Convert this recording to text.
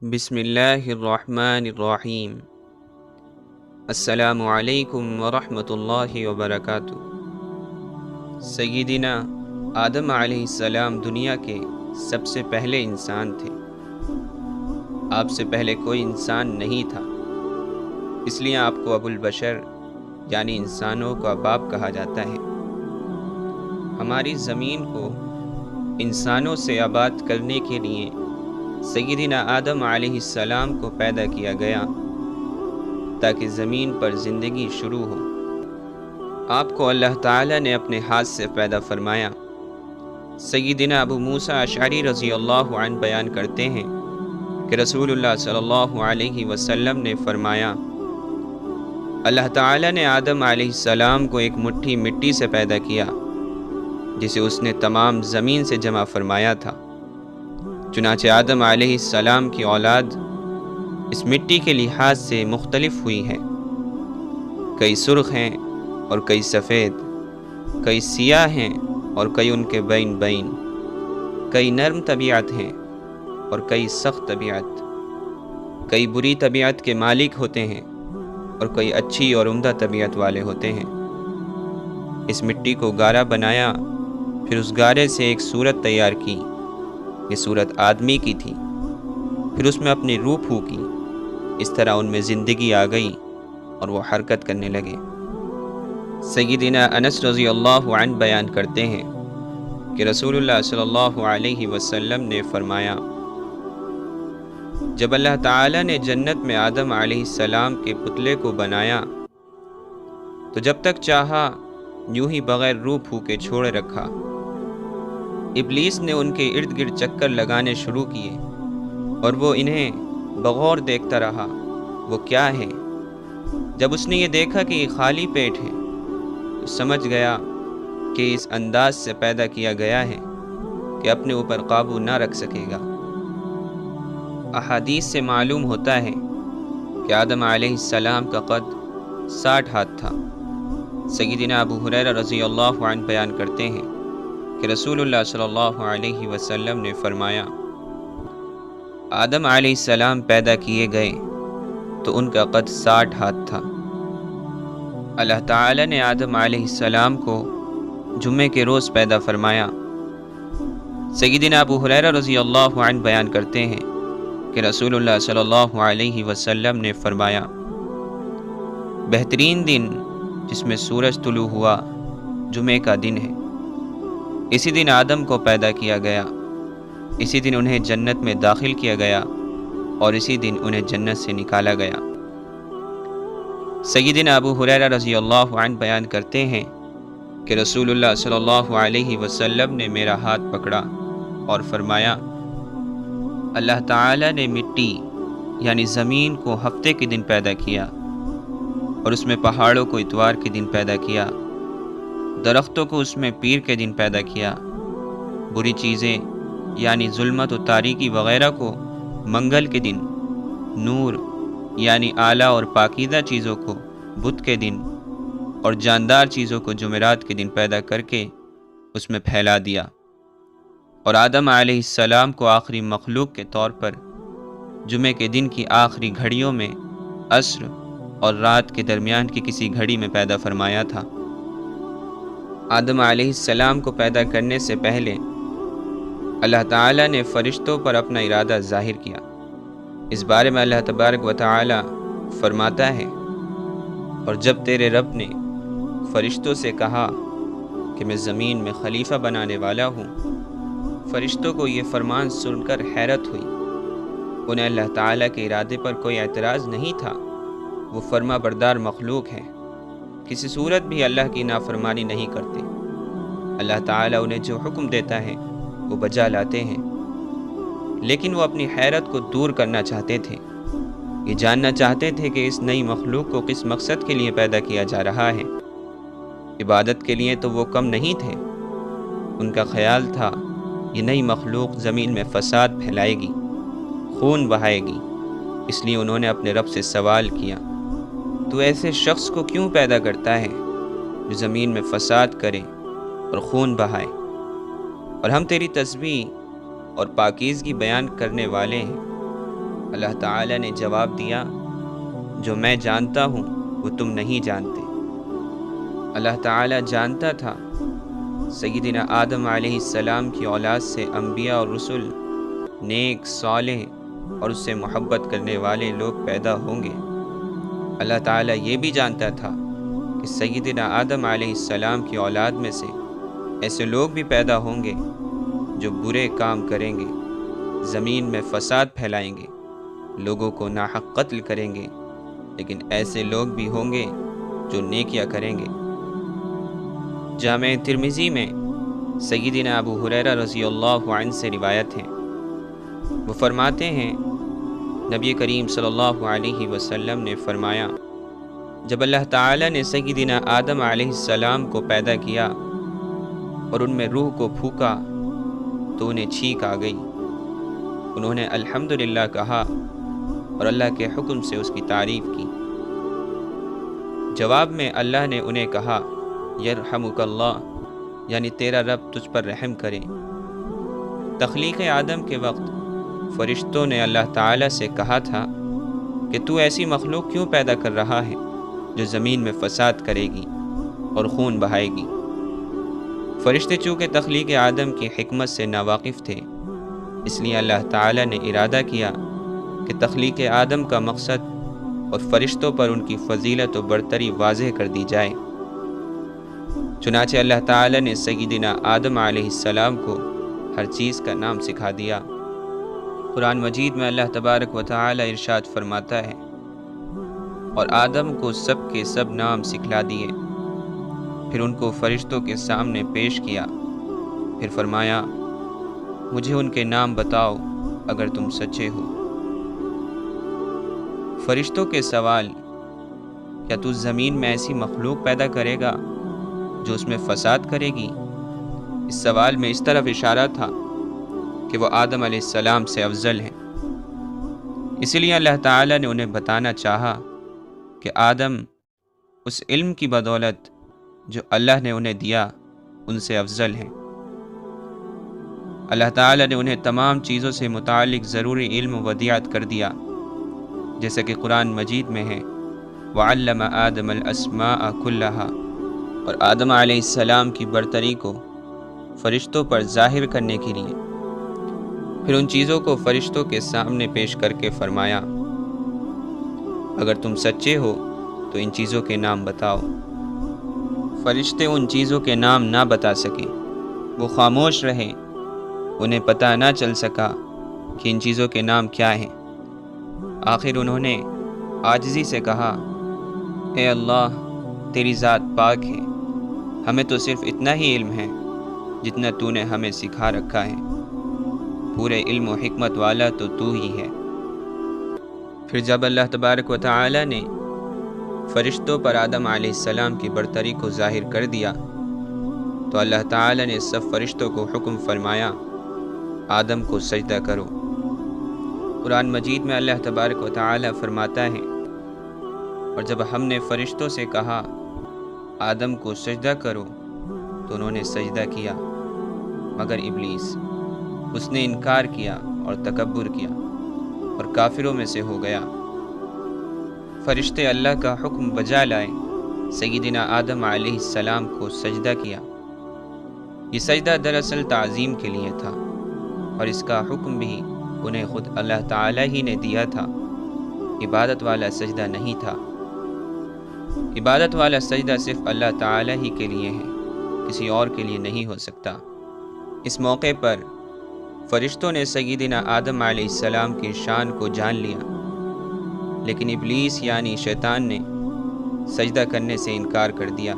بسم اللہ الرحمن الرحیم۔ السلام علیکم ورحمۃ اللہ وبرکاتہ۔ سیدنا آدم علیہ السلام دنیا کے سب سے پہلے انسان تھے۔ آپ سے پہلے کوئی انسان نہیں تھا، اس لیے آپ کو ابو البشر یعنی انسانوں کا باپ کہا جاتا ہے۔ ہماری زمین کو انسانوں سے آباد کرنے کے لیے سیدنا آدم علیہ السلام کو پیدا کیا گیا تاکہ زمین پر زندگی شروع ہو۔ آپ کو اللہ تعالیٰ نے اپنے ہاتھ سے پیدا فرمایا۔ سیدنا ابو موسیٰ اشعری رضی اللہ عنہ بیان کرتے ہیں کہ رسول اللہ صلی اللہ علیہ وسلم نے فرمایا، اللہ تعالیٰ نے آدم علیہ السلام کو ایک مٹھی مٹی سے پیدا کیا جسے اس نے تمام زمین سے جمع فرمایا تھا۔ چنانچہ آدم علیہ السلام کی اولاد اس مٹی کے لحاظ سے مختلف ہوئی ہے، کئی سرخ ہیں اور کئی سفید، کئی سیاہ ہیں اور کئی ان کے بین بین، کئی نرم طبیعت ہیں اور کئی سخت طبیعت، کئی بری طبیعت کے مالک ہوتے ہیں اور کئی اچھی اور عمدہ طبیعت والے ہوتے ہیں۔ اس مٹی کو گارا بنایا، پھر اس گارے سے ایک صورت تیار کی، یہ صورت آدمی کی تھی، پھر اس میں اپنی روح پھونکی، اس طرح ان میں زندگی آ گئی اور وہ حرکت کرنے لگے۔ سیدنا انس رضی اللہ عنہ بیان کرتے ہیں کہ رسول اللہ صلی اللہ علیہ وسلم نے فرمایا، جب اللہ تعالیٰ نے جنت میں آدم علیہ السلام کے پتلے کو بنایا تو جب تک چاہا یوں ہی بغیر روح پھونکے چھوڑے رکھا۔ ابلیس نے ان کے ارد گرد چکر لگانے شروع کیے اور وہ انہیں بغور دیکھتا رہا، وہ کیا ہے؟ جب اس نے یہ دیکھا کہ یہ خالی پیٹ ہے تو سمجھ گیا کہ اس انداز سے پیدا کیا گیا ہے کہ اپنے اوپر قابو نہ رکھ سکے گا۔ احادیث سے معلوم ہوتا ہے کہ آدم علیہ السلام کا قد 60 ہاتھ تھا۔ سیدنا ابو ہریرہ رضی اللہ عنہ بیان کرتے ہیں کہ رسول اللہ صلی اللہ علیہ وسلم نے فرمایا، آدم علیہ السلام پیدا کیے گئے تو ان کا قد 60 ہاتھ تھا۔ اللہ تعالی نے آدم علیہ السلام کو جمعے کے روز پیدا فرمایا۔ سیدنا ابو ہریرہ رضی اللہ عنہ بیان کرتے ہیں کہ رسول اللہ صلی اللہ علیہ وسلم نے فرمایا، بہترین دن جس میں سورج طلوع ہوا جمعے کا دن ہے۔ اسی دن آدم کو پیدا کیا گیا، اسی دن انہیں جنت میں داخل کیا گیا اور اسی دن انہیں جنت سے نکالا گیا۔ سیدنا ابو ہریرہ رضی اللہ عنہ بیان کرتے ہیں کہ رسول اللہ صلی اللہ علیہ وسلم نے میرا ہاتھ پکڑا اور فرمایا، اللہ تعالی نے مٹی یعنی زمین کو ہفتے کے دن پیدا کیا اور اس میں پہاڑوں کو اتوار کے دن پیدا کیا، درختوں کو اس میں پیر کے دن پیدا کیا، بری چیزیں یعنی ظلمت و تاریکی وغیرہ کو منگل کے دن، نور یعنی اعلیٰ اور پاکیزہ چیزوں کو بدھ کے دن اور جاندار چیزوں کو جمعرات کے دن پیدا کر کے اس میں پھیلا دیا، اور آدم علیہ السلام کو آخری مخلوق کے طور پر جمعے کے دن کی آخری گھڑیوں میں عصر اور رات کے درمیان کی کسی گھڑی میں پیدا فرمایا تھا۔ آدم علیہ السلام کو پیدا کرنے سے پہلے اللہ تعالیٰ نے فرشتوں پر اپنا ارادہ ظاہر کیا۔ اس بارے میں اللہ تبارک و تعالی فرماتا ہے، اور جب تیرے رب نے فرشتوں سے کہا کہ میں زمین میں خلیفہ بنانے والا ہوں، فرشتوں کو یہ فرمان سن کر حیرت ہوئی۔ انہیں اللہ تعالیٰ کے ارادے پر کوئی اعتراض نہیں تھا، وہ فرما بردار مخلوق ہے، کسی صورت بھی اللہ کی نافرمانی نہیں کرتے۔ اللہ تعالیٰ انہیں جو حکم دیتا ہے وہ بجا لاتے ہیں، لیکن وہ اپنی حیرت کو دور کرنا چاہتے تھے۔ یہ جاننا چاہتے تھے کہ اس نئی مخلوق کو کس مقصد کے لیے پیدا کیا جا رہا ہے۔ عبادت کے لیے تو وہ کم نہیں تھے، ان کا خیال تھا یہ نئی مخلوق زمین میں فساد پھیلائے گی، خون بہائے گی، اس لیے انہوں نے اپنے رب سے سوال کیا، تو ایسے شخص کو کیوں پیدا کرتا ہے جو زمین میں فساد کرے اور خون بہائے؟ اور ہم تیری تسبیح اور پاکیزگی بیان کرنے والے ہیں۔ اللہ تعالیٰ نے جواب دیا، جو میں جانتا ہوں وہ تم نہیں جانتے۔ اللہ تعالیٰ جانتا تھا سیدنا آدم علیہ السلام کی اولاد سے انبیاء اور رسل، نیک، صالح اور اس سے محبت کرنے والے لوگ پیدا ہوں گے۔ اللہ تعالیٰ یہ بھی جانتا تھا کہ سیدنا آدم علیہ السلام کی اولاد میں سے ایسے لوگ بھی پیدا ہوں گے جو برے کام کریں گے، زمین میں فساد پھیلائیں گے، لوگوں کو ناحق قتل کریں گے، لیکن ایسے لوگ بھی ہوں گے جو نیکیاں کریں گے۔ جامع ترمذی میں سیدنا ابو ہریرہ رضی اللہ عنہ سے روایت ہے، وہ فرماتے ہیں نبی کریم صلی اللہ علیہ وسلم نے فرمایا، جب اللہ تعالیٰ نے سیدنا آدم علیہ السلام کو پیدا کیا اور ان میں روح کو پھونکا تو انہیں چھینک آ گئی۔ انہوں نے الحمدللہ کہا اور اللہ کے حکم سے اس کی تعریف کی۔ جواب میں اللہ نے انہیں کہا، یرحمک اللہ، یعنی تیرا رب تجھ پر رحم کرے۔ تخلیق آدم کے وقت فرشتوں نے اللہ تعالیٰ سے کہا تھا کہ تو ایسی مخلوق کیوں پیدا کر رہا ہے جو زمین میں فساد کرے گی اور خون بہائے گی۔ فرشتے چونکہ تخلیق آدم کی حکمت سے ناواقف تھے، اس لیے اللہ تعالیٰ نے ارادہ کیا کہ تخلیق آدم کا مقصد اور فرشتوں پر ان کی فضیلت و برتری واضح کر دی جائے۔ چنانچہ اللہ تعالیٰ نے سیدنا آدم علیہ السلام کو ہر چیز کا نام سکھا دیا۔ قرآن مجید میں اللہ تبارک و تعالی ارشاد فرماتا ہے، اور آدم کو سب کے سب نام سکھلا دیے، پھر ان کو فرشتوں کے سامنے پیش کیا، پھر فرمایا، مجھے ان کے نام بتاؤ اگر تم سچے ہو۔ فرشتوں کے سوال، کیا تو زمین میں ایسی مخلوق پیدا کرے گا جو اس میں فساد کرے گی؟ اس سوال میں اس طرف اشارہ تھا کہ وہ آدم علیہ السلام سے افضل ہیں، اسی لیے اللہ تعالیٰ نے انہیں بتانا چاہا کہ آدم اس علم کی بدولت جو اللہ نے انہیں دیا ان سے افضل ہیں۔ اللہ تعالیٰ نے انہیں تمام چیزوں سے متعلق ضروری علم و ودیعت کر دیا، جیسا کہ قرآن مجید میں ہے، وَعَلَّمَ آدَمَ الْأَسْمَاءَ كُلَّهَا، اور آدم علیہ السلام کی برتری کو فرشتوں پر ظاہر کرنے کے لیے پھر ان چیزوں کو فرشتوں کے سامنے پیش کر کے فرمایا، اگر تم سچے ہو تو ان چیزوں کے نام بتاؤ۔ فرشتے ان چیزوں کے نام نہ بتا سکے، وہ خاموش رہے، انہیں پتہ نہ چل سکا کہ ان چیزوں کے نام کیا ہیں۔ آخر انہوں نے عاجزی سے کہا، اے اللہ، تیری ذات پاک ہے، ہمیں تو صرف اتنا ہی علم ہے جتنا تو نے ہمیں سکھا رکھا ہے، پورے علم و حکمت والا تو ہی ہے۔ پھر جب اللہ تبارک و تعالی نے فرشتوں پر آدم علیہ السلام کی برتری کو ظاہر کر دیا تو اللہ تعالی نے سب فرشتوں کو حکم فرمایا، آدم کو سجدہ کرو۔ قرآن مجید میں اللہ تبارک و تعالی فرماتا ہے، اور جب ہم نے فرشتوں سے کہا آدم کو سجدہ کرو تو انہوں نے سجدہ کیا مگر ابلیس، اس نے انکار کیا اور تکبر کیا اور کافروں میں سے ہو گیا۔ فرشتے اللہ کا حکم بجا لائے، سیدنا آدم علیہ السلام کو سجدہ کیا۔ یہ سجدہ دراصل تعظیم کے لیے تھا، اور اس کا حکم بھی انہیں خود اللہ تعالی ہی نے دیا تھا، عبادت والا سجدہ نہیں تھا۔ عبادت والا سجدہ صرف اللہ تعالی ہی کے لیے ہے، کسی اور کے لیے نہیں ہو سکتا۔ اس موقع پر فرشتوں نے سیدنا آدم علیہ السلام کی شان کو جان لیا، لیکن ابلیس یعنی شیطان نے سجدہ کرنے سے انکار کر دیا۔